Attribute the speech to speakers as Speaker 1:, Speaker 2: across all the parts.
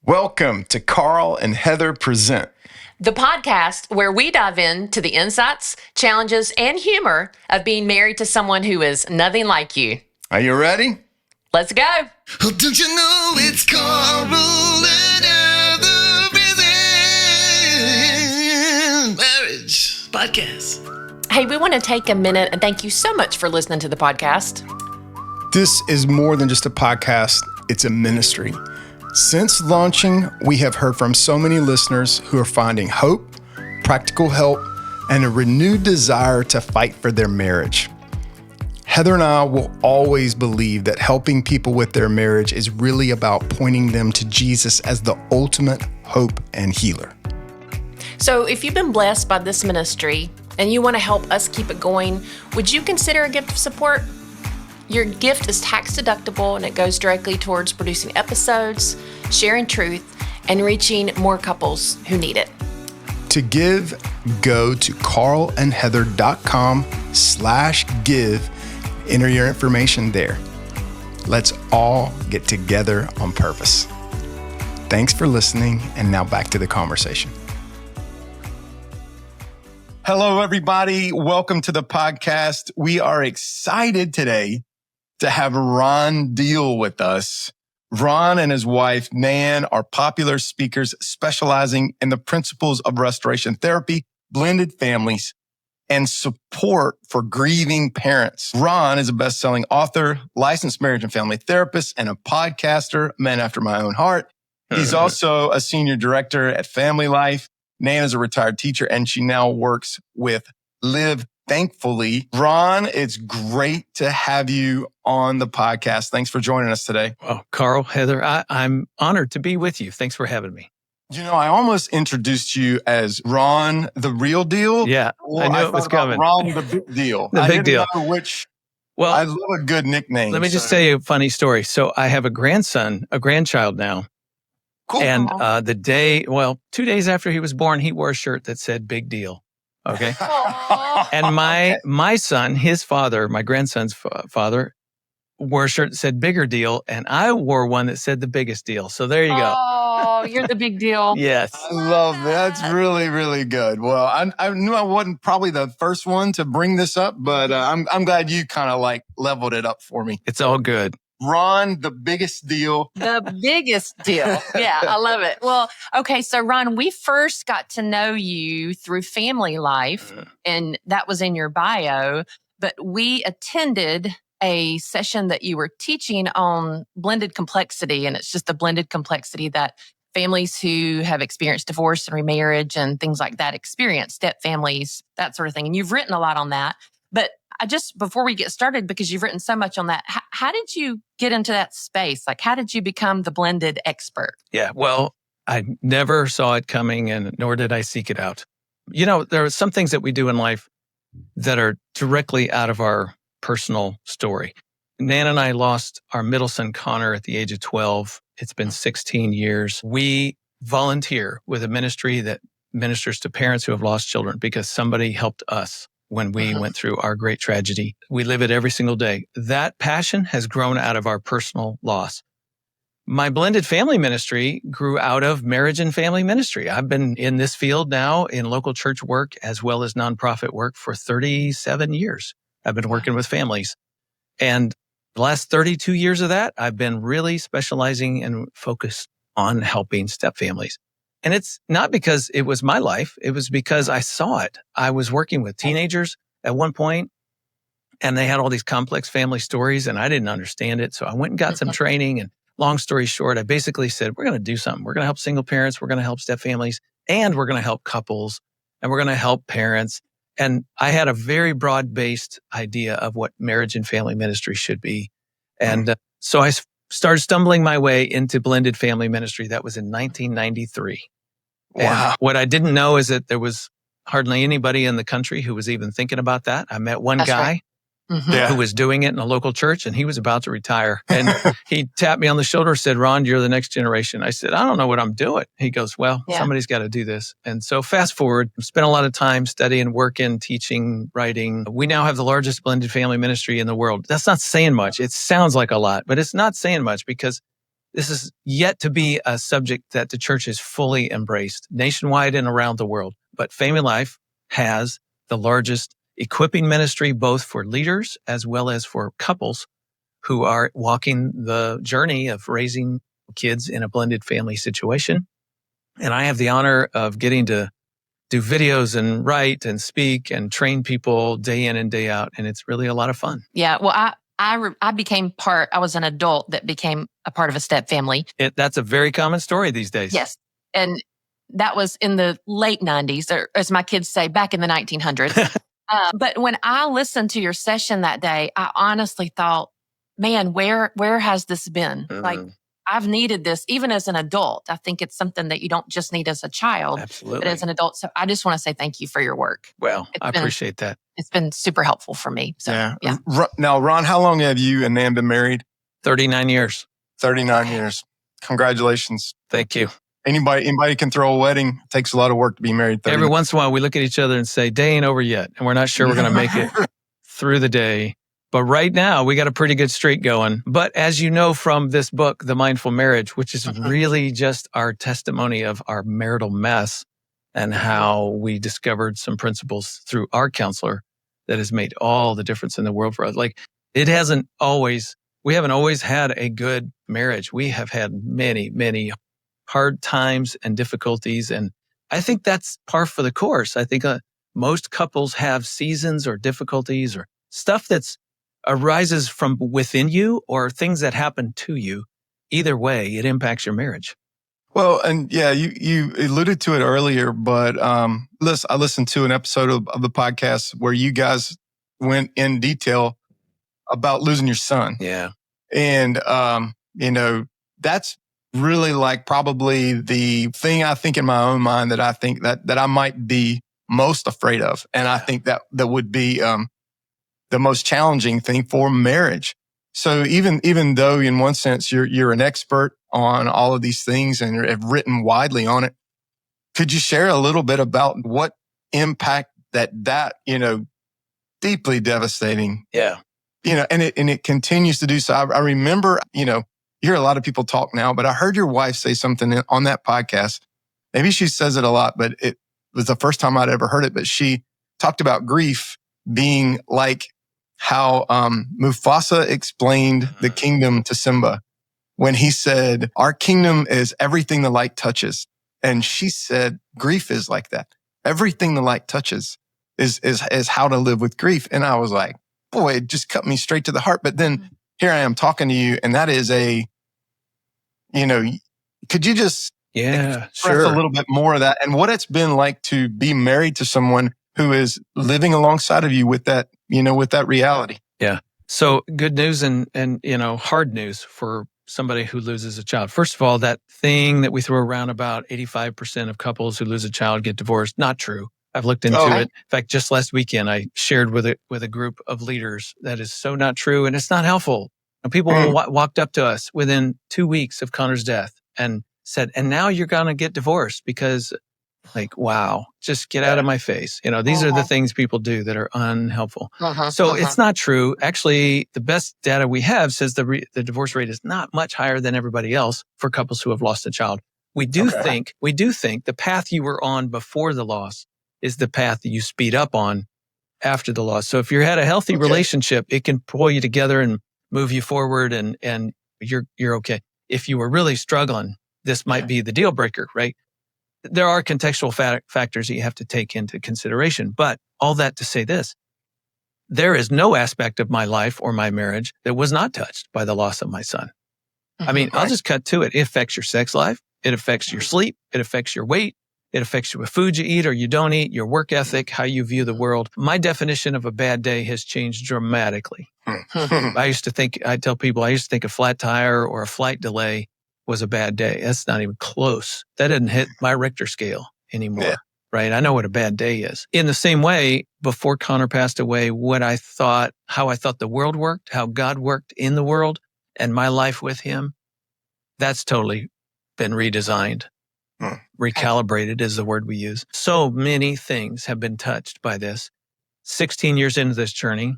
Speaker 1: Welcome to Carl and Heather Present,
Speaker 2: the podcast where we dive into the insights, challenges, and humor of being married to someone who is nothing like you.
Speaker 1: Are you ready?
Speaker 2: Let's go.
Speaker 3: Oh, don't you know it's Carl and Heather Present Marriage Podcast.
Speaker 2: Hey, we want to take a minute and thank you so much for listening to the podcast.
Speaker 1: This is more than just a podcast, it's a ministry. Since launching, we have heard from so many listeners who are finding hope, practical help, and a renewed desire to fight for their marriage. Heather and I will always believe that helping people with their marriage is really about pointing them to Jesus as the ultimate hope and healer.
Speaker 2: So if you've been blessed by this ministry and you want to help us keep it going, would you consider a gift of support? Your gift is tax deductible and it goes directly towards producing episodes, sharing truth, and reaching more couples who need it.
Speaker 1: To give, go to carlandheather.com/give. Enter your information there. Let's all get together on purpose. Thanks for listening, and now back to the conversation. Hello, everybody. Welcome to the podcast. We are excited today to have Ron Deal with us. Ron and his wife, Nan, are popular speakers specializing in the principles of restoration therapy, blended families, and support for grieving parents. Ron is a best-selling author, licensed marriage and family therapist, and a podcaster, a man after my own heart. He's also a senior director at Family Life. Nan is a retired teacher, and she now works with Live Thankfully. Ron, it's great to have you on the podcast. Thanks for joining us today.
Speaker 4: Oh, Carl, Heather, I'm honored to be with you. Thanks for having me.
Speaker 1: You know, I almost introduced you as Ron, the real deal.
Speaker 4: Yeah, I knew it was coming.
Speaker 1: Ron, the big deal.
Speaker 4: The big deal.
Speaker 1: Know which.
Speaker 4: Well,
Speaker 1: I love a good nickname.
Speaker 4: Let me just tell you a funny story. So I have a grandchild now.
Speaker 1: Cool.
Speaker 4: And 2 days after he was born, he wore a shirt that said "Big Deal." Okay. And my son, his father, my grandson's father, wore a shirt that said "Bigger Deal," and I wore one that said "The Biggest Deal." So there you go.
Speaker 2: Oh, you're the big deal.
Speaker 4: Yes.
Speaker 1: I love that. That's really, really good. Well, I knew I wasn't probably the first one to bring this up, but I'm glad you kind of like leveled it up for me.
Speaker 4: It's all good.
Speaker 1: Ron, the biggest deal.
Speaker 5: The biggest deal. Yeah, I love it. Well, okay, so Ron, we first got to know you through Family Life, and that was in your bio, but we attended a session that you were teaching on blended complexity, and it's just the blended complexity that families who have experienced divorce and remarriage and things like that experience, step families, that sort of thing. And you've written a lot on that. But before we get started, because you've written so much on that, how did you get into that space? Like, how did you become the blended expert?
Speaker 4: Yeah, well, I never saw it coming, and nor did I seek it out. You know, there are some things that we do in life that are directly out of our personal story. Nan and I lost our middle son, Connor, at the age of 12. It's been 16 years. We volunteer with a ministry that ministers to parents who have lost children because somebody helped us when we went through our great tragedy. We live it every single day. That passion has grown out of our personal loss. My blended family ministry grew out of marriage and family ministry. I've been in this field now in local church work as well as nonprofit work for 37 years. I've been working with families. And the last 32 years of that, I've been really specializing and focused on helping step families. And it's not because it was my life. It was because I saw it. I was working with teenagers at one point, and they had all these complex family stories, and I didn't understand it. So I went and got some training. And long story short, I basically said, we're going to do something. We're going to help single parents. We're going to help step families, and we're going to help couples, and we're going to help parents. And I had a very broad-based idea of what marriage and family ministry should be. And so I started stumbling my way into blended family ministry. That was in 1993.
Speaker 1: Wow.
Speaker 4: And what I didn't know is that there was hardly anybody in the country who was even thinking about that. I met one guy who was doing it in a local church, and he was about to retire. And he tapped me on the shoulder, said, "Ron, you're the next generation." I said, "I don't know what I'm doing." He goes, "Well, somebody's got to do this." And so fast forward, spent a lot of time studying, working, teaching, writing. We now have the largest blended family ministry in the world. That's not saying much. It sounds like a lot, but it's not saying much because This is yet to be a subject that the church has fully embraced nationwide and around the world. But Family Life has the largest equipping ministry, both for leaders as well as for couples who are walking the journey of raising kids in a blended family situation. And I have the honor of getting to do videos and write and speak and train people day in and day out. And it's really a lot of fun.
Speaker 5: Yeah. Well, I became I was an adult that became a part of a step family.
Speaker 4: That's a very common story these days.
Speaker 5: Yes. And that was in the late 90s, or as my kids say, back in the 1900s. But when I listened to your session that day, I honestly thought, man, where has this been? Like, I've needed this even as an adult. I think it's something that you don't just need as a child,
Speaker 4: Absolutely.
Speaker 5: but as an adult. So I just want to say thank you for your work.
Speaker 4: Well, I appreciate that.
Speaker 5: It's been super helpful for me. So, yeah.
Speaker 1: Now, Ron, how long have you and Nan been married?
Speaker 4: 39 years.
Speaker 1: 39 years. Congratulations.
Speaker 4: Thank you.
Speaker 1: Anybody can throw a wedding. It takes a lot of work to be married.
Speaker 4: Every once in a while, we look at each other and say, day ain't over yet. And we're not sure we're going to make it through the day. But right now, we got a pretty good streak going. But as you know from this book, The Mindful Marriage, which is really just our testimony of our marital mess and how we discovered some principles through our counselor that has made all the difference in the world for us. Like, we haven't always had a good marriage. We have had many, many hard times and difficulties. And I think that's par for the course. I think most couples have seasons or difficulties or stuff that's arises from within you or things that happen to you. Either way, it impacts your marriage.
Speaker 1: Well, and yeah, you alluded to it earlier, but I listened to an episode of the podcast where you guys went in detail about losing your son.
Speaker 4: Yeah.
Speaker 1: And, that's really like probably the thing I think in my own mind that I think that I might be most afraid of. And I think that would be, the most challenging thing for marriage. So even though in one sense you're an expert on all of these things and have written widely on it, could you share a little bit about what impact that deeply devastating?
Speaker 4: Yeah.
Speaker 1: And it continues to do so. I remember, you hear a lot of people talk now, but I heard your wife say something on that podcast. Maybe she says it a lot, but it was the first time I'd ever heard it. But she talked about grief being like how Mufasa explained the kingdom to Simba when he said, our kingdom is everything the light touches. And she said, grief is like that. Everything the light touches is how to live with grief. And I was like, boy, it just cut me straight to the heart. But then here I am talking to you, and that is could you just express a little bit more of that and what it's been like to be married to someone who is living alongside of you with that, with that reality?
Speaker 4: Yeah. So good news and hard news for somebody who loses a child. First of all, that thing that we throw around about 85% of couples who lose a child get divorced, not true. I've looked into it. In fact, just last weekend, I shared with a group of leaders that is so not true and it's not helpful. And people walked up to us within 2 weeks of Connor's death and said, and now you're going to get divorced because, like, wow, just get out of my face. These are the things people do that are unhelpful. So it's not true. Actually, the best data we have says the divorce rate is not much higher than everybody else for couples who have lost a child. We do think the path you were on before the loss is the path that you speed up on after the loss. So if you had a healthy relationship, it can pull you together and move you forward and you're okay. If you were really struggling, this might be the deal breaker, right? There are contextual factors that you have to take into consideration. But all that to say this, there is no aspect of my life or my marriage that was not touched by the loss of my son. I mean, I'll just cut to it. It affects your sex life. It affects your sleep. It affects your weight. It affects what food you eat or you don't eat, your work ethic, how you view the world. My definition of a bad day has changed dramatically. I tell people, I used to think a flat tire or a flight delay was a bad day. That's not even close. That doesn't hit my Richter scale anymore, right? I know what a bad day is. In the same way, before Connor passed away, how I thought the world worked, how God worked in the world and my life with him, that's totally been redesigned. Recalibrated is the word we use. So many things have been touched by this. 16 years into this journey,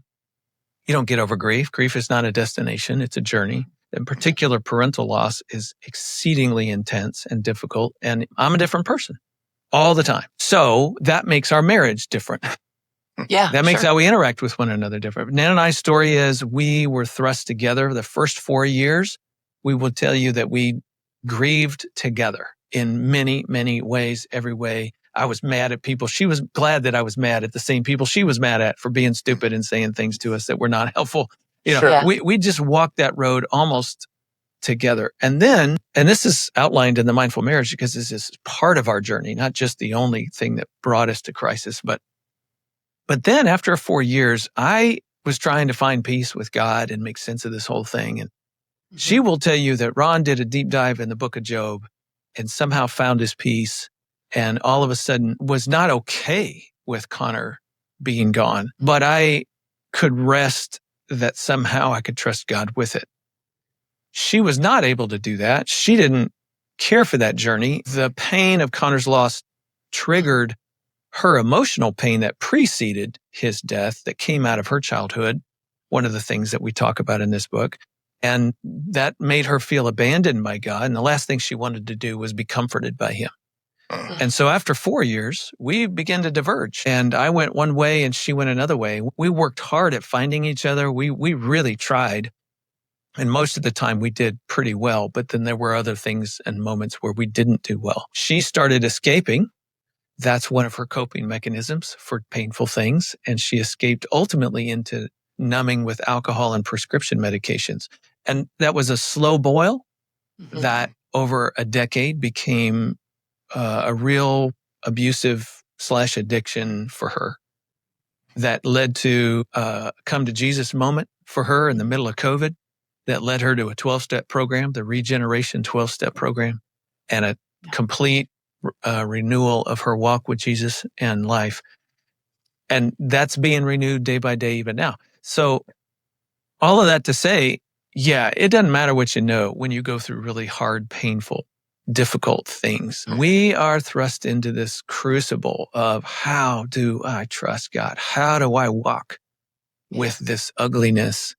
Speaker 4: you don't get over grief. Grief is not a destination. It's a journey. In particular, parental loss is exceedingly intense and difficult. And I'm a different person all the time. So that makes our marriage different.
Speaker 2: Yeah.
Speaker 4: That makes
Speaker 2: sure.
Speaker 4: how we interact with one another different. Nan and I's story is we were thrust together the first 4 years. We will tell you that we grieved together in many, many ways, every way. I was mad at people. She was glad that I was mad at the same people she was mad at for being stupid and saying things to us that were not helpful.
Speaker 1: Sure.
Speaker 2: Yeah.
Speaker 4: We just walked that road almost together. And then, and this is outlined in the Mindful Marriage because this is part of our journey, not just the only thing that brought us to crisis, but then after 4 years, I was trying to find peace with God and make sense of this whole thing. And she will tell you that Ron did a deep dive in the book of Job and somehow found his peace and all of a sudden was not okay with Connor being gone, but I could rest that somehow I could trust God with it. She was not able to do that. She didn't care for that journey. The pain of Connor's loss triggered her emotional pain that preceded his death that came out of her childhood, one of the things that we talk about in this book. And that made her feel abandoned by God. And the last thing she wanted to do was be comforted by him. And so after 4 years, we began to diverge. And I went one way and she went another way. We worked hard at finding each other. We really tried. And most of the time we did pretty well. But then there were other things and moments where we didn't do well. She started escaping. That's one of her coping mechanisms for painful things. And she escaped ultimately into numbing with alcohol and prescription medications. And that was a slow boil that over a decade became a real abusive / addiction for her that led to a come to Jesus moment for her in the middle of COVID that led her to a 12-step program, the Regeneration 12-step program, and a complete renewal of her walk with Jesus and life. And that's being renewed day by day even now. So all of that to say, yeah, it doesn't matter what you know when you go through really hard, painful, difficult things. We are thrust into this crucible of how do I trust God? How do I walk with this ugliness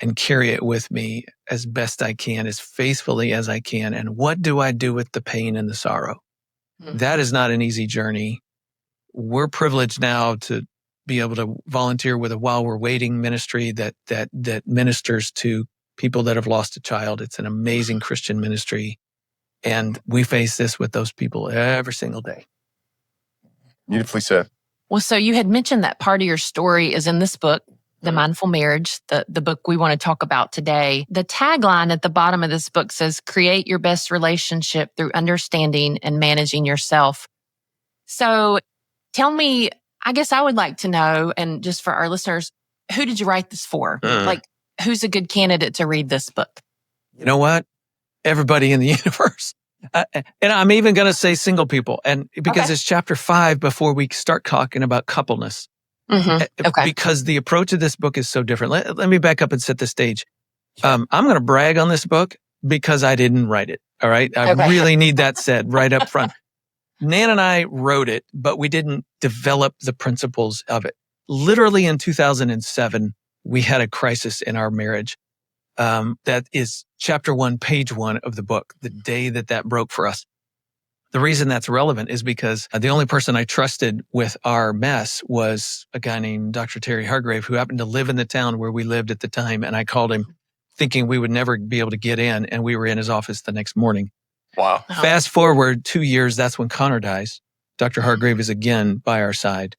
Speaker 4: and carry it with me as best I can, as faithfully as I can? And what do I do with the pain and the sorrow? That is not an easy journey. We're privileged now to be able to volunteer with a While We're Waiting ministry that ministers to people that have lost a child. It's an amazing Christian ministry. And we face this with those people every single day.
Speaker 1: Beautifully said.
Speaker 5: Well, so you had mentioned that part of your story is in this book, The Mindful Marriage, the book we want to talk about today. The tagline at the bottom of this book says, create your best relationship through understanding and managing yourself. So tell me, I guess I would like to know, and just for our listeners, who did you write this for? Like, who's a good candidate to read this book?
Speaker 4: You know what? Everybody in the universe. And I'm even going to say single people. And because it's chapter 5 before we start talking about coupleness. Because the approach of this book is so different. Let me back up and set the stage. I'm going to brag on this book because I didn't write it. All right. I really need that said right up front. Nan and I wrote it, but we didn't develop the principles of it. Literally in 2007, we had a crisis in our marriage. That is chapter 1, page 1 of the book, the day that broke for us. The reason that's relevant is because the only person I trusted with our mess was a guy named Dr. Terry Hargrave, who happened to live in the town where we lived at the time. And I called him thinking we would never be able to get in. And we were in his office the next morning.
Speaker 1: Wow.
Speaker 4: Fast forward 2 years, that's when Connor dies. Dr. Hargrave is again by our side.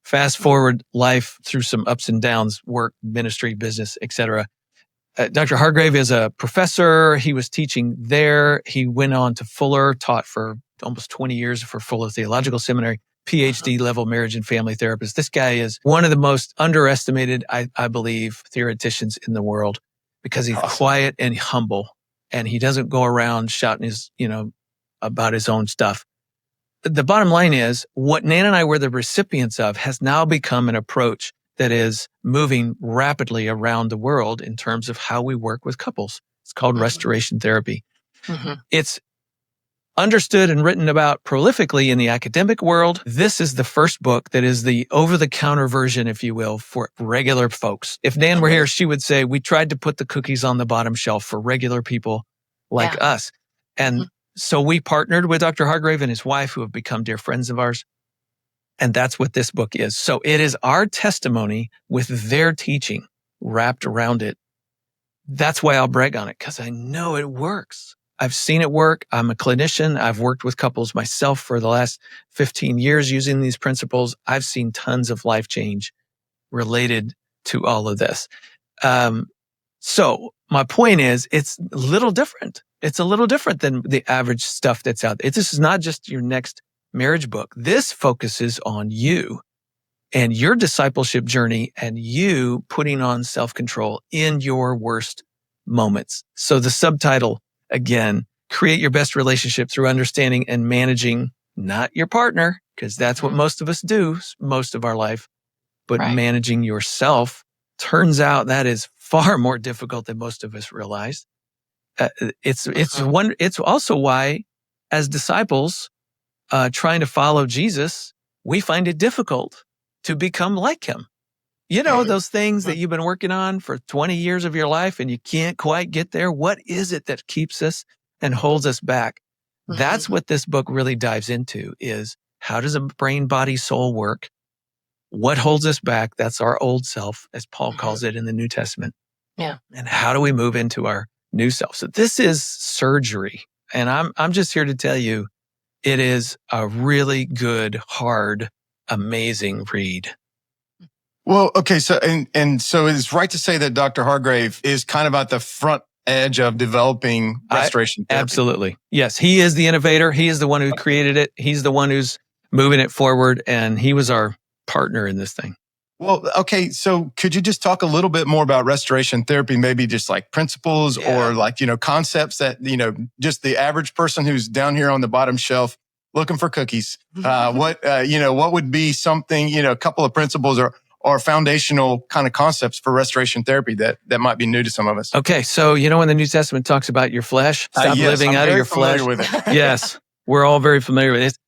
Speaker 4: Fast forward life through some ups and downs, work, ministry, business, etc. Dr. Hargrave is a professor. He was teaching there. He went on to Fuller, taught for almost 20 years for Fuller Theological Seminary, PhD level marriage and family therapist. This guy is one of the most underestimated, I believe, theoreticians in the world because he's quiet and humble and he doesn't go around shouting about his own stuff. The bottom line is what Nan and I were the recipients of has now become an approach that is moving rapidly around the world in terms of how we work with couples. It's called restoration therapy. It's understood and written about prolifically in the academic world. This is the first book that is the over-the-counter version, if you will, for regular folks. If Nan were here, she would say, we tried to put the cookies on the bottom shelf for regular people like us. And so we partnered with Dr. Hargrave and his wife, who have become dear friends of ours. And that's what this book is. So it is our testimony with their teaching wrapped around it. That's why I'll brag on it, because I know it works. I've seen it work. I'm a clinician. I've worked with couples myself for the last 15 years using these principles. I've seen tons of life change related to all of this. So my point is, it's a little different. It's a little different than the average stuff that's out there. This is not just your next marriage book. This focuses on you and your discipleship journey and you putting on self-control in your worst moments. So the subtitle, again, create your best relationship through understanding and managing not your partner, because that's what most of us do most of our life, but managing yourself. Turns out that is far more difficult than most of us realize. It's also why, as disciples, trying to follow Jesus, we find it difficult to become like him. You know, those things that you've been working on for 20 years of your life and you can't quite get there. What is it that keeps us and holds us back? That's what this book really dives into, is how does a brain, body, soul work? What holds us back? That's our old self, as Paul calls it in the New Testament.
Speaker 2: Yeah.
Speaker 4: And how do we move into our new self? So this is surgery. And I'm just here to tell you, it is a really good, hard, amazing read.
Speaker 1: Well, okay. So, and so it's right to say that Dr. Hargrave is kind of at the front edge of developing restoration therapy.
Speaker 4: Absolutely. Yes. He is the innovator. He is the one who created it. He's the one who's moving it forward. And he was our partner in this thing.
Speaker 1: Well, okay. So could you just talk a little bit more about restoration therapy, maybe just like principles or like, concepts that, just the average person who's down here on the bottom shelf looking for cookies. What would be something, a couple of principles or foundational kind of concepts for restoration therapy that might be new to some of us?
Speaker 4: Okay. So, when the New Testament talks about your flesh, stop living out of your flesh.
Speaker 1: With it.
Speaker 4: Yes. We're all very familiar with it.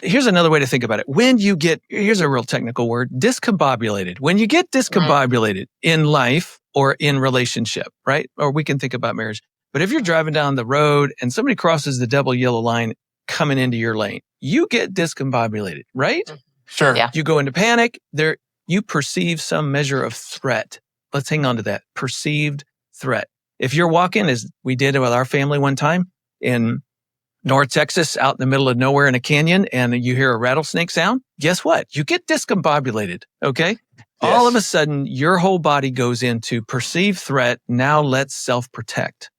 Speaker 4: Here's another way to think about it. Here's a real technical word, discombobulated. When you get discombobulated in life or in relationship, right? Or we can think about marriage. But if you're driving down the road and somebody crosses the double yellow line coming into your lane, you get discombobulated, right?
Speaker 1: Sure.
Speaker 2: Yeah.
Speaker 4: You go into panic. You perceive some measure of threat. Let's hang on to that. Perceived threat. If you're walking, as we did with our family one time in North Texas, out in the middle of nowhere in a canyon, and you hear a rattlesnake sound, guess what? You get discombobulated, okay? Yes. All of a sudden, your whole body goes into perceived threat. Now let's self-protect.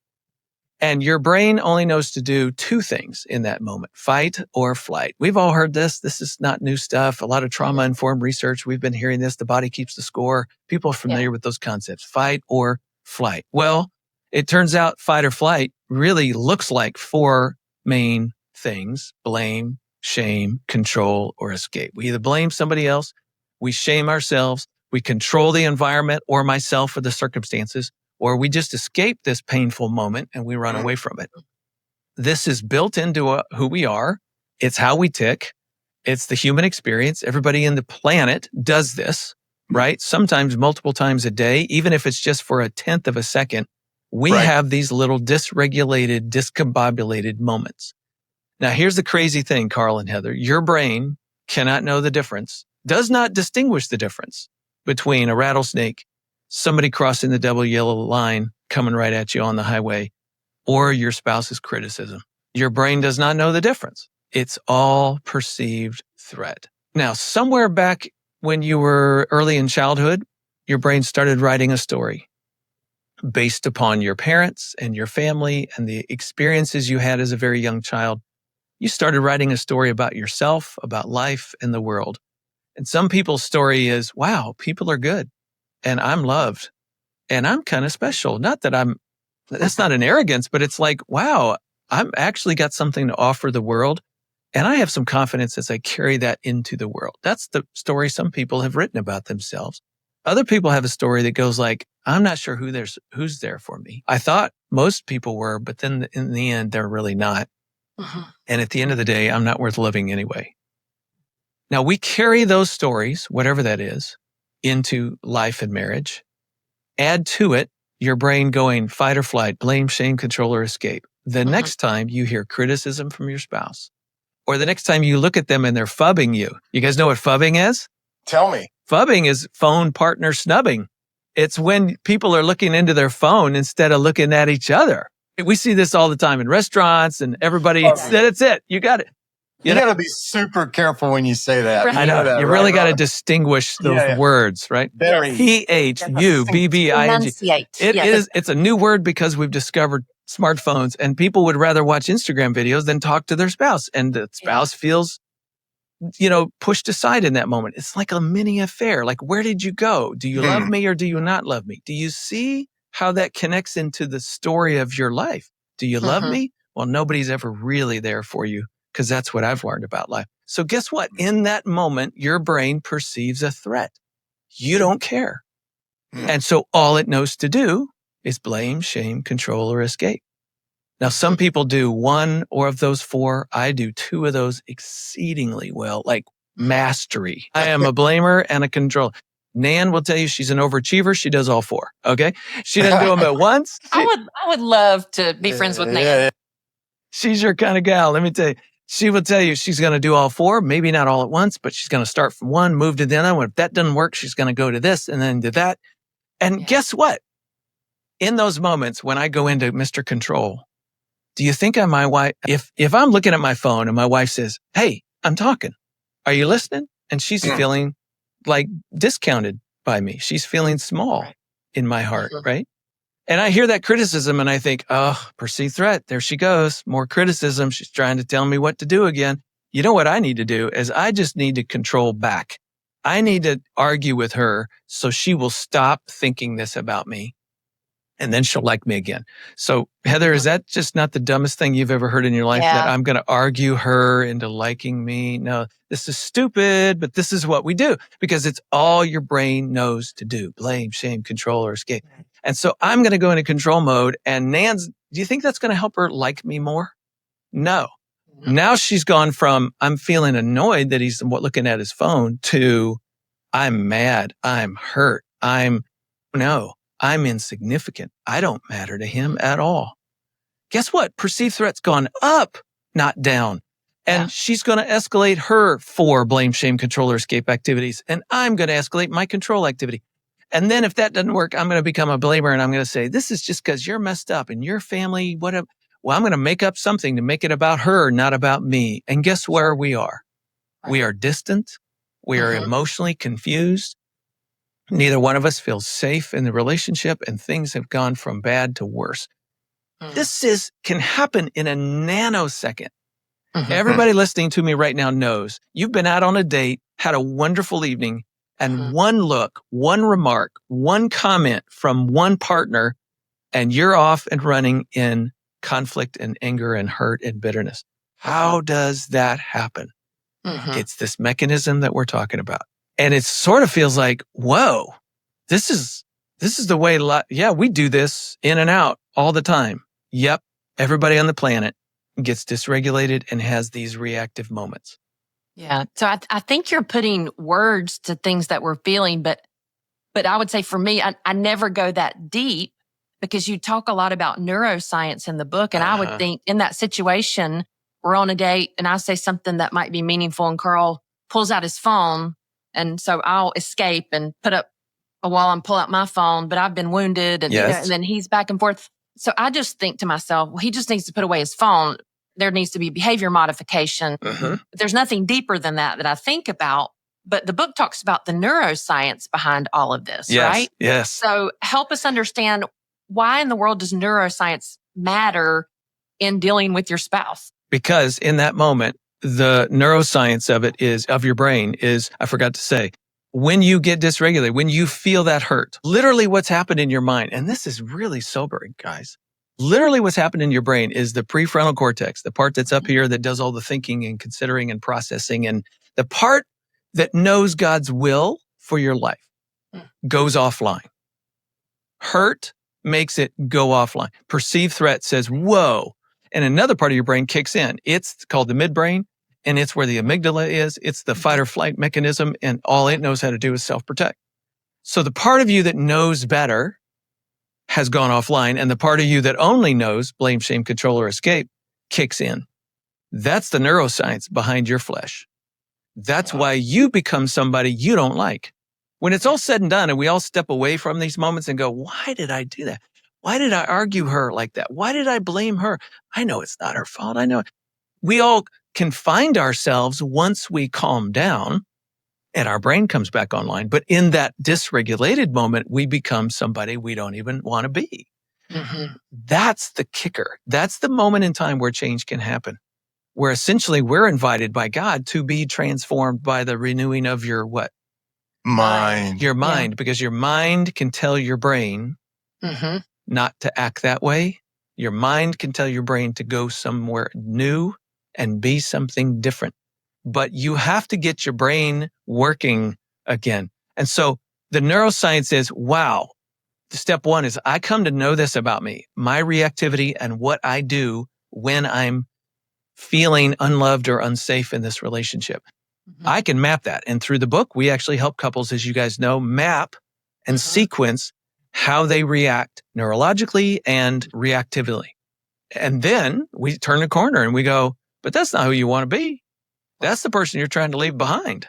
Speaker 4: And your brain only knows to do two things in that moment, fight or flight. We've all heard this. This is not new stuff. A lot of trauma-informed research. We've been hearing this. The body keeps the score. People are familiar with those concepts, fight or flight. Well, it turns out fight or flight really looks like four main things: blame, shame, control, or escape. We either blame somebody else, we shame ourselves, we control the environment or myself or the circumstances, or we just escape this painful moment and we run away from it. This is built into who we are. It's how we tick. It's the human experience. Everybody in the planet does this, right? Sometimes multiple times a day, even if it's just for a tenth of a second. We have these little dysregulated, discombobulated moments. Now, here's the crazy thing, Carl and Heather. Your brain cannot know the difference, does not distinguish the difference between a rattlesnake, somebody crossing the double yellow line coming right at you on the highway, or your spouse's criticism. Your brain does not know the difference. It's all perceived threat. Now, somewhere back when you were early in childhood, your brain started writing a story based upon your parents and your family and the experiences you had as a very young child. You started writing a story about yourself, about life and the world. And some people's story is, wow, people are good and I'm loved and I'm kind of special. Not that that's not an arrogance, but it's like, wow, I'm actually got something to offer the world. And I have some confidence as I carry that into the world. That's the story some people have written about themselves. Other people have a story that goes like, I'm not sure who's there for me. I thought most people were, but then in the end, they're really not. And at the end of the day, I'm not worth living anyway. Now, we carry those stories, whatever that is, into life and marriage. Add to it your brain going fight or flight, blame, shame, control, or escape. The next time you hear criticism from your spouse, or the next time you look at them and they're phubbing you. You guys know what phubbing is?
Speaker 1: Tell me.
Speaker 4: Phubbing is phone partner snubbing. It's when people are looking into their phone instead of looking at each other. We see this all the time in restaurants and everybody, that's it. You got it.
Speaker 1: You got to be super careful when you say that.
Speaker 5: Right.
Speaker 4: I know.
Speaker 1: that,
Speaker 4: You
Speaker 1: right,
Speaker 4: really got to
Speaker 1: Ron?
Speaker 4: distinguish those words, right?
Speaker 1: Very.
Speaker 4: PHUBBING.
Speaker 5: Enunciate. Yes.
Speaker 4: It's a new word because we've discovered smartphones and people would rather watch Instagram videos than talk to their spouse. And the spouse feels, pushed aside in that moment. It's like a mini affair. Like, where did you go? Do you love me or do you not love me? Do you see how that connects into the story of your life? Do you love me? Well, nobody's ever really there for you because that's what I've learned about life. So guess what? In that moment, your brain perceives a threat. You don't care. And so all it knows to do is blame, shame, control, or escape. Now, some people do one or of those four. I do two of those exceedingly well, like mastery. I am a blamer and a controller. Nan will tell you she's an overachiever. She does all four. Okay. She doesn't do them at once.
Speaker 5: I would love to be friends with Nan.
Speaker 4: She's your kind of gal. Let me tell you. She will tell you she's going to do all four, maybe not all at once, but she's going to start from one, move to the other one. If that doesn't work, she's going to go to this and then to that. And guess what? In those moments when I go into Mr. Control, do you think my wife, if I'm looking at my phone and my wife says, hey, I'm talking, are you listening? And she's feeling like discounted by me. She's feeling small in my heart, right? And I hear that criticism and I think, oh, perceived threat. There she goes. More criticism. She's trying to tell me what to do again. You know what I need to do is I just need to control back. I need to argue with her so she will stop thinking this about me. And then she'll like me again. So Heather, is that just not the dumbest thing you've ever heard in your life? That I'm going to argue her into liking me? No, this is stupid, but this is what we do because it's all your brain knows to do. Blame, shame, control, or escape. And so I'm going to go into control mode and Nan's, do you think that's going to help her like me more? No. Now she's gone from I'm feeling annoyed that he's looking at his phone to I'm mad. I'm hurt. I'm insignificant. I don't matter to him at all. Guess what? Perceived threat's gone up, not down. And she's going to escalate her 4 blame, shame, control, or escape activities. And I'm going to escalate my control activity. And then if that doesn't work, I'm going to become a blamer and I'm going to say, this is just because you're messed up and your family, whatever. Well, I'm going to make up something to make it about her, not about me. And guess where we are? We are distant. We are emotionally confused. Neither one of us feels safe in the relationship and things have gone from bad to worse. This can happen in a nanosecond. Everybody listening to me right now knows you've been out on a date, had a wonderful evening, and one look, one remark, one comment from one partner, and you're off and running in conflict and anger and hurt and bitterness. How does that happen? It's this mechanism that we're talking about. And it sort of feels like, whoa, this is the way, we do this in and out all the time. Yep. Everybody on the planet gets dysregulated and has these reactive moments.
Speaker 5: Yeah. So I think you're putting words to things that we're feeling, but I would say for me, I never go that deep because you talk a lot about neuroscience in the book. And I would think in that situation, we're on a date and I say something that might be meaningful and Carl pulls out his phone. And so I'll escape and put up a wall and pull out my phone, but I've been wounded and, and then he's back and forth. So I just think to myself, well, he just needs to put away his phone. There needs to be behavior modification. There's nothing deeper than that I think about. But the book talks about the neuroscience behind all of this, right?
Speaker 4: Yes.
Speaker 5: So help us understand why in the world does neuroscience matter in dealing with your spouse?
Speaker 4: Because in that moment, the neuroscience of your brain is, I forgot to say, when you get dysregulated, when you feel that hurt, literally what's happened in your mind, and this is really sobering, guys. Literally what's happened in your brain is the prefrontal cortex, the part that's up here that does all the thinking and considering and processing, and the part that knows God's will for your life goes offline. Hurt makes it go offline. Perceived threat says, whoa. and another part of your brain kicks in. It's called the midbrain, and it's where the amygdala is. It's the fight or flight mechanism, and all it knows how to do is self-protect. So the part of you that knows better has gone offline, and the part of you that only knows blame, shame, control, or escape kicks in. That's the neuroscience behind your flesh. That's why you become somebody you don't like. When it's all said and done and we all step away from these moments and go, why did I do that? Why did I argue her like that? Why did I blame her? I know it's not her fault. I know it. We all can find ourselves once we calm down and our brain comes back online. But in that dysregulated moment, we become somebody we don't even want to be.
Speaker 2: Mm-hmm.
Speaker 4: That's the kicker. That's the moment in time where change can happen, where essentially we're invited by God to be transformed by the renewing of your what?
Speaker 1: Mind.
Speaker 4: Your mind, because your mind can tell your brain
Speaker 2: Mm-hmm.
Speaker 4: not to act that way. Your mind can tell your brain to go somewhere new and be something different. But you have to get your brain working again. And so the neuroscience is, wow, step one is I come to know this about me, my reactivity and what I do when I'm feeling unloved or unsafe in this relationship.
Speaker 2: Mm-hmm.
Speaker 4: I can map that. And through the book, we actually help couples, as you guys know, map and sequence how they react neurologically and reactively. And then we turn the corner and we go, but that's not who you want to be. That's the person you're trying to leave behind.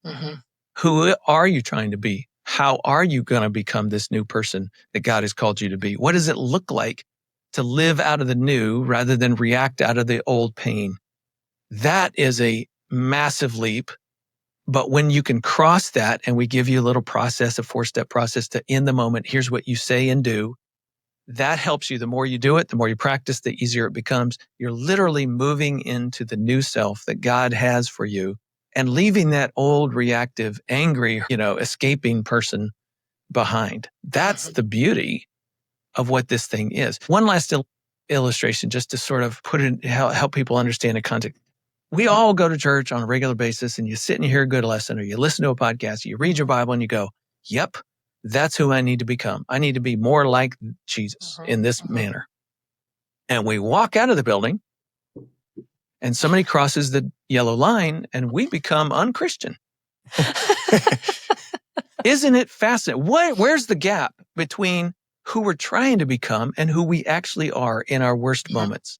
Speaker 2: Mm-hmm.
Speaker 4: Who are you trying to be? How are you going to become this new person that God has called you to be? What does it look like to live out of the new rather than react out of the old pain? That is a massive leap. But when you can cross that, and we give you a little process, a 4-step process to in the moment, here's what you say and do. That helps you. The more you do it, the more you practice, the easier it becomes. You're literally moving into the new self that God has for you and leaving that old reactive, angry, escaping person behind. That's the beauty of what this thing is. One last illustration, just to sort of put it, help people understand the context. We all go to church on a regular basis and you sit and you hear a good lesson or you listen to a podcast, you read your Bible and you go, yep, that's who I need to become. I need to be more like Jesus in this manner. And we walk out of the building and somebody crosses the yellow line and we become unchristian. Isn't it fascinating? Where's the gap between who we're trying to become and who we actually are in our worst moments?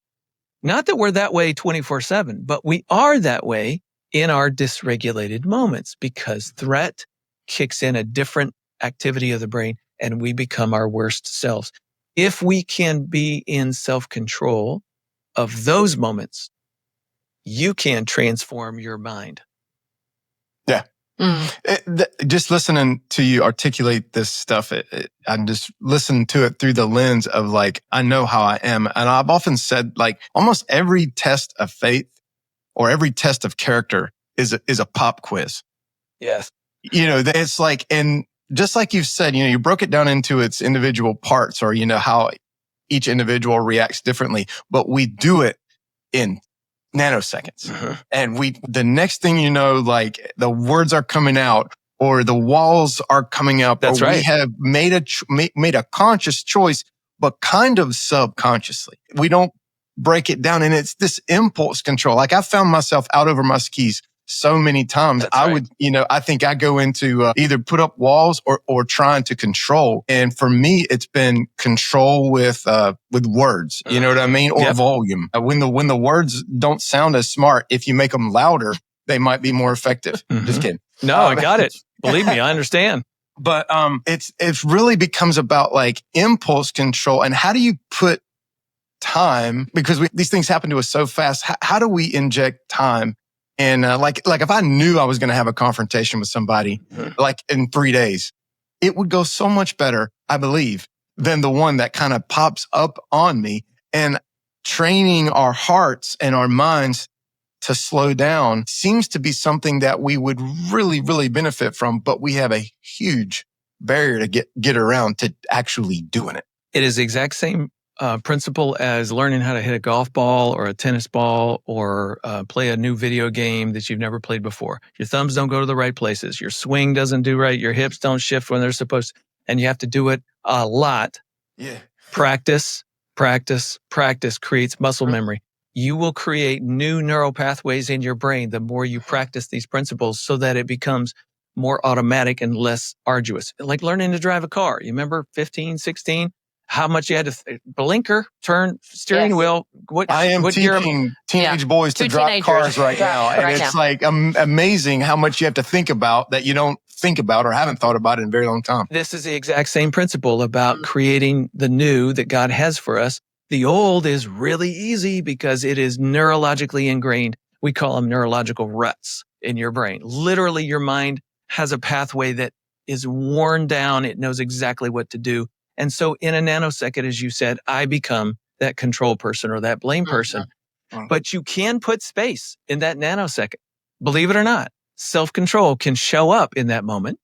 Speaker 4: Not that we're that way 24/7, but we are that way in our dysregulated moments because threat kicks in a different activity of the brain and we become our worst selves. If we can be in self-control of those moments, you can transform your mind.
Speaker 1: Yeah. Just listening to you articulate this stuff, I'm just listening to it through the lens of like, I know how I am. And I've often said like almost every test of faith or every test of character is a pop quiz.
Speaker 4: Yes.
Speaker 1: It's like, and just like you've said, you broke it down into its individual parts or, how each individual reacts differently, but we do it in nanoseconds. And the next thing you know, like the words are coming out or the walls are coming up.
Speaker 4: That's
Speaker 1: or
Speaker 4: right.
Speaker 1: We have made a conscious choice, but kind of subconsciously. We don't break it down. And it's this impulse control. Like I found myself out over my skis so many times.
Speaker 4: That's right.
Speaker 1: I think I go into either put up walls or trying to control. And for me, it's been control with words. You know what I mean? Or volume. When the words don't sound as smart, if you make them louder, they might be more effective. Just kidding.
Speaker 4: No, I got it. Believe me, I understand.
Speaker 1: But it's really becomes about like impulse control and how do you put time, because these things happen to us so fast. How do we inject time? And like if I knew I was going to have a confrontation with somebody like in 3 days, it would go so much better, I believe, than the one that kind of pops up on me. And training our hearts and our minds to slow down seems to be something that we would really, really benefit from, but we have a huge barrier to get around to actually doing it.
Speaker 4: It is the exact same principle as learning how to hit a golf ball or a tennis ball or play a new video game that you've never played before. Your thumbs don't go to the right places. Your swing doesn't do right. Your hips don't shift when they're supposed to. And you have to do it a lot.
Speaker 1: Yeah.
Speaker 4: Practice, Practice creates muscle memory. You will create new neural pathways in your brain the more you practice these principles so that it becomes more automatic and less arduous. Like learning to drive a car. You remember 15, 16? How much you had to blinker, turn, steering wheel.
Speaker 1: I am teaching teenage boys to drive cars right now. And it's like amazing how much you have to think about that you don't think about or haven't thought about in a very long time.
Speaker 4: This is the exact same principle about creating the new that God has for us. The old is really easy because it is neurologically ingrained. We call them neurological ruts in your brain. Literally, your mind has a pathway that is worn down. It knows exactly what to do. And so in a nanosecond, as you said, I become that control person or that blame person. But you can put space in that nanosecond. Believe it or not, self-control can show up in that moment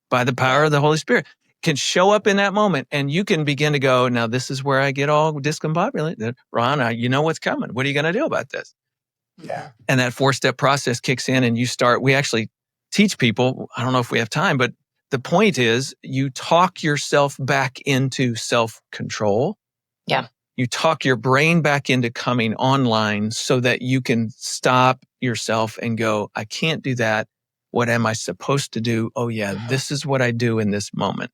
Speaker 4: by the power of the Holy Spirit. Can show up in that moment, and you can begin to go, now this is where I get all discombobulated. Ron, you know what's coming. What are you going to do about this?
Speaker 1: Yeah.
Speaker 4: And that 4-step process kicks in, and you start. We actually teach people, I don't know if we have time, but the point is you talk yourself back into self-control.
Speaker 2: Yeah.
Speaker 4: You talk your brain back into coming online so that you can stop yourself and go, I can't do that. What am I supposed to do? Oh yeah, this is what I do in this moment.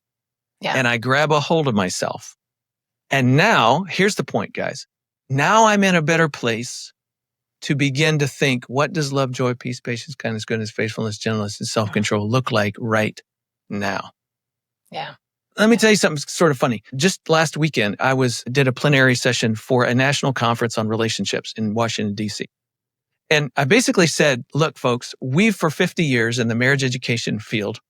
Speaker 2: Yeah.
Speaker 4: And I grab a hold of myself. And now, here's the point, guys. Now I'm in a better place to begin to think, what does love, joy, peace, patience, kindness, goodness, faithfulness, gentleness, and self-control look like right now?
Speaker 2: Yeah.
Speaker 4: Let me tell you something sort of funny. Just last weekend, I did a plenary session for a national conference on relationships in Washington, D.C. And I basically said, look, folks, we've for 50 years in the marriage education field,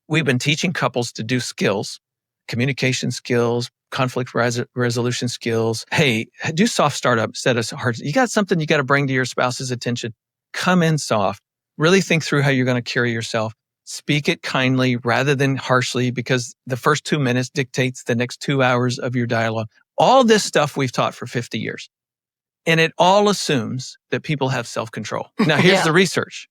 Speaker 4: we've been teaching couples to do skills, communication skills, conflict resolution skills. Hey, do soft startup instead of hard. You got something you got to bring to your spouse's attention. Come in soft. Really think through how you're going to carry yourself. Speak it kindly rather than harshly, because the first 2 minutes dictates the next 2 hours of your dialogue. All this stuff we've taught for 50 years. And it all assumes that people have self-control. Now, here's the research.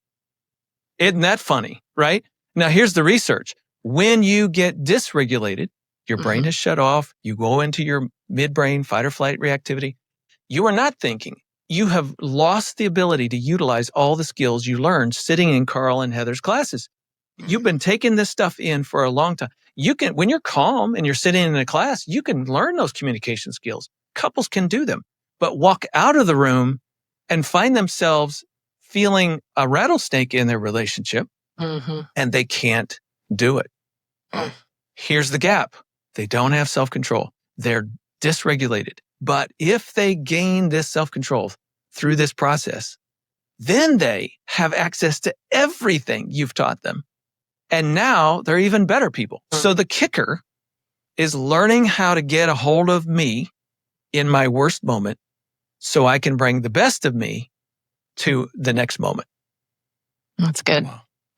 Speaker 4: Isn't that funny, right? Now, here's the research. When you get dysregulated, your brain has shut off, you go into your midbrain fight or flight reactivity, you are not thinking. You have lost the ability to utilize all the skills you learned sitting in Carl and Heather's classes. You've been taking this stuff in for a long time. You can, when you're calm and you're sitting in a class, you can learn those communication skills. Couples can do them, but walk out of the room and find themselves feeling a rattlesnake in their relationship, and they can't do it. Here's the gap. They don't have self-control. They're dysregulated. But if they gain this self-control through this process, then they have access to everything you've taught them. And now they're even better people. So the kicker is learning how to get a hold of me in my worst moment so I can bring the best of me to the next moment.
Speaker 5: That's good.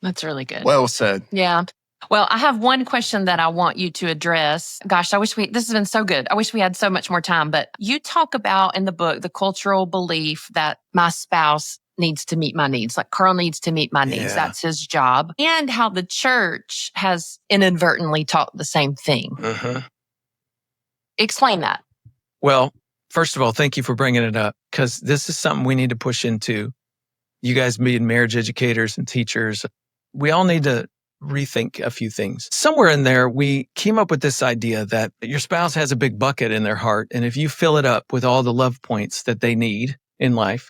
Speaker 5: That's really good.
Speaker 1: Well said.
Speaker 5: Yeah. Well, I have one question that I want you to address. Gosh, this has been so good. I wish we had so much more time, but you talk about in the book, the cultural belief that my spouse needs to meet my needs. Like Carl needs to meet my needs.
Speaker 1: Yeah.
Speaker 5: That's his job. And how the church has inadvertently taught the same thing. Explain that.
Speaker 4: Well, first of all, thank you for bringing it up, because this is something we need to push into. You guys being marriage educators and teachers, we all need to rethink a few things. Somewhere in there, we came up with this idea that your spouse has a big bucket in their heart. And if you fill it up with all the love points that they need in life,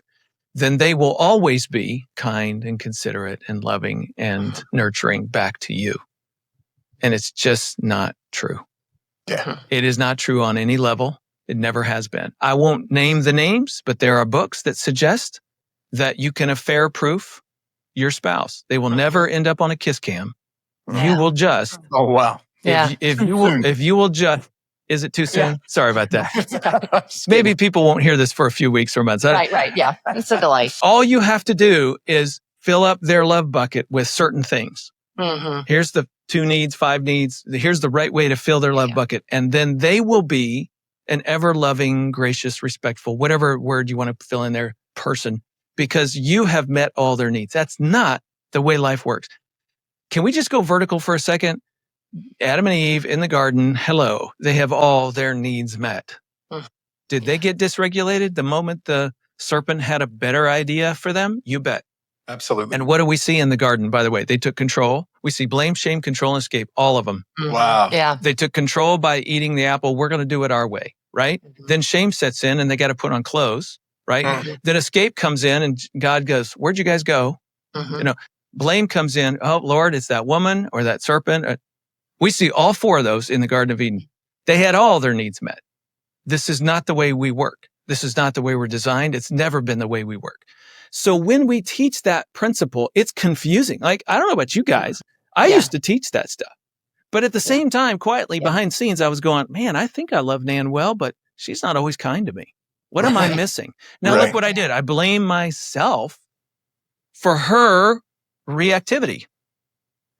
Speaker 4: then they will always be kind and considerate and loving and nurturing back to you. And it's just not true.
Speaker 1: Yeah.
Speaker 4: It is not true on any level. It never has been. I won't name the names, but there are books that suggest that you can affair-proof your spouse. They will never end up on a kiss cam. You will just.
Speaker 1: Oh, wow.
Speaker 4: If you will just. Is it too soon?
Speaker 1: Yeah.
Speaker 4: Sorry about that. Maybe people won't hear this for a few weeks or months.
Speaker 5: Right. Yeah. It's a delay.
Speaker 4: All you have to do is fill up their love bucket with certain things. Here's the 2 needs, 5 needs. Here's the right way to fill their love bucket. And then they will be an ever-loving, gracious, respectful, whatever word you want to fill in there, person, because you have met all their needs. That's not the way life works. Can we just go vertical for a second? Adam and Eve in the garden, hello, they have all their needs met. Did they get dysregulated the moment the serpent had a better idea for them? You bet.
Speaker 1: Absolutely.
Speaker 4: And what do we see in the garden, by the way? They took control. We see blame, shame, control, and escape, all of them.
Speaker 1: Wow.
Speaker 5: Yeah.
Speaker 4: They took control by eating the apple. We're going to do it our way, right? Then shame sets in and they got to put on clothes, right? Then escape comes in and God goes, where'd you guys go? Blame comes in. Oh, Lord, it's that woman or that serpent. We see all four of those in the Garden of Eden. They had all their needs met. This is not the way we work. This is not the way we're designed. It's never been the way we work. So when we teach that principle, it's confusing. Like, I don't know about you guys. I used to teach that stuff. But at the same time, quietly behind scenes, I was going, man, I think I love Nan well, but she's not always kind to me. What am I missing? Now, look what I did. I blame myself for her reactivity.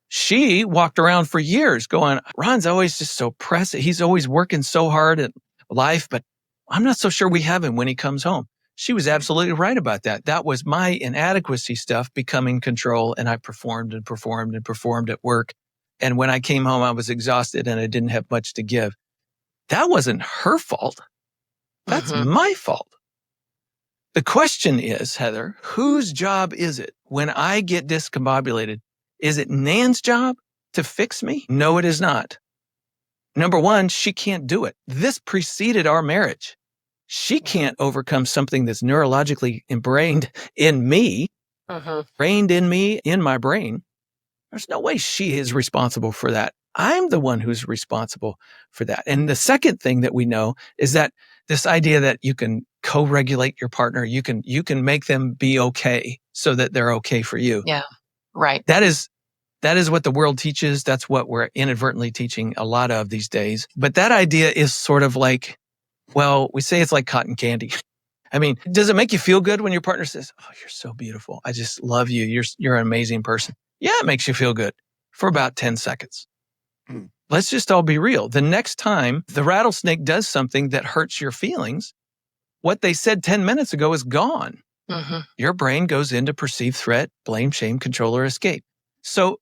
Speaker 4: She walked around for years going, Ron's always just so pressed. He's always working so hard at life, but I'm not so sure we have him when he comes home. She was absolutely right about that. That was my inadequacy stuff becoming control, and I performed and performed and performed at work. And when I came home, I was exhausted and I didn't have much to give. That wasn't her fault. That's my fault. The question is, Heather, whose job is it when I get discombobulated? Is it Nan's job to fix me? No, it is not. Number one, she can't do it. This preceded our marriage. She can't overcome something that's neurologically ingrained in me, brained in me, in my brain. There's no way she is responsible for that. I'm the one who's responsible for that. And the second thing that we know is that this idea that you can co-regulate your partner, you can make them be okay so that they're okay for you.
Speaker 5: Yeah. Right.
Speaker 4: That is what the world teaches. That's what we're inadvertently teaching a lot of these days. But that idea is sort of like, well, we say it's like cotton candy. I mean, does it make you feel good when your partner says, oh, you're so beautiful. I just love you. You're an amazing person. Yeah, it makes you feel good for about 10 seconds. Let's just all be real. The next time the rattlesnake does something that hurts your feelings, what they said 10 minutes ago is gone. Your brain goes into perceived threat, blame, shame, control, or escape. So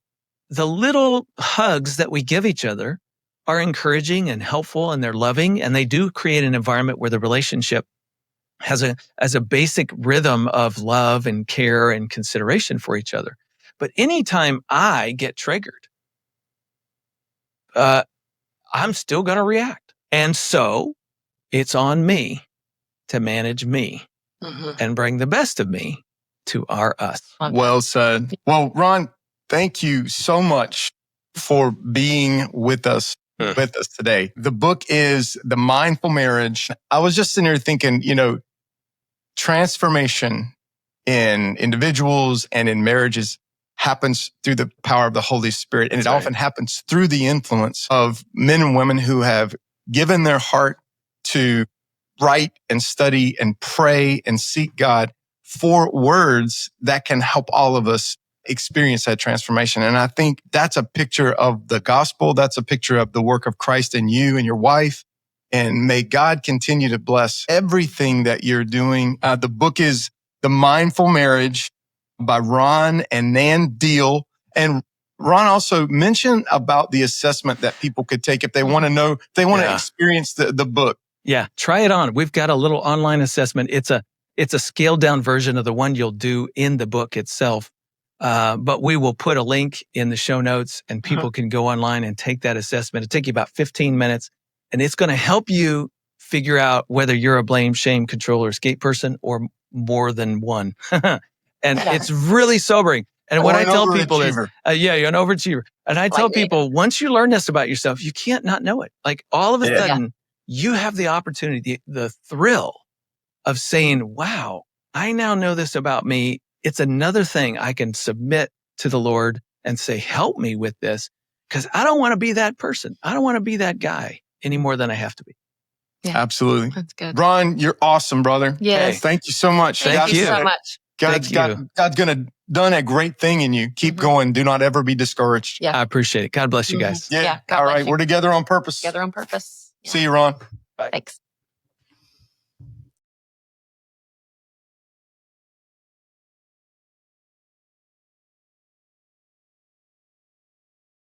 Speaker 4: the little hugs that we give each other are encouraging and helpful, and they're loving, and they do create an environment where the relationship has a basic rhythm of love and care and consideration for each other. But anytime I get triggered, I'm still going to react. And so it's on me to manage me and bring the best of me to our us.
Speaker 1: Well said. Well, Ron, thank you so much for being with us today. The book is The Mindful Marriage. I was just sitting here thinking, transformation in individuals and in marriages happens through the power of the Holy Spirit. And it often happens through the influence of men and women who have given their heart to write and study and pray and seek God for words that can help all of us experience that transformation. And I think that's a picture of the gospel. That's a picture of the work of Christ in you and your wife. And may God continue to bless everything that you're doing. The book is The Mindful Marriage by Ron and Nan Deal. And Ron also mentioned about the assessment that people could take if they want to know, if they want to experience the book.
Speaker 4: Yeah, try it on. We've got a little online assessment. It's a scaled down version of the one you'll do in the book itself. But we will put a link in the show notes and people can go online and take that assessment. It'll take you about 15 minutes and it's going to help you figure out whether you're a blame, shame, control, or escape person or more than one. And it's really sobering. And what I tell people is, you're an overachiever. And I tell people, once you learn this about yourself, you can't not know it. Like all of a sudden, you have the opportunity, the thrill of saying, wow, I now know this about me. It's another thing I can submit to the Lord and say, help me with this, because I don't want to be that person. I don't want to be that guy any more than I have to be.
Speaker 1: Yeah. Absolutely.
Speaker 5: That's good.
Speaker 1: Ron, you're awesome, brother.
Speaker 5: Yes.
Speaker 1: Hey, thank you so much.
Speaker 5: Thank you so much.
Speaker 1: God's going to done a great thing in you. Keep going. Do not ever be discouraged.
Speaker 5: Yeah.
Speaker 4: I appreciate it. God bless you guys.
Speaker 1: Yeah. All right. We're together on purpose.
Speaker 5: Together on purpose. Yeah.
Speaker 1: See you, Ron.
Speaker 5: Bye. Thanks.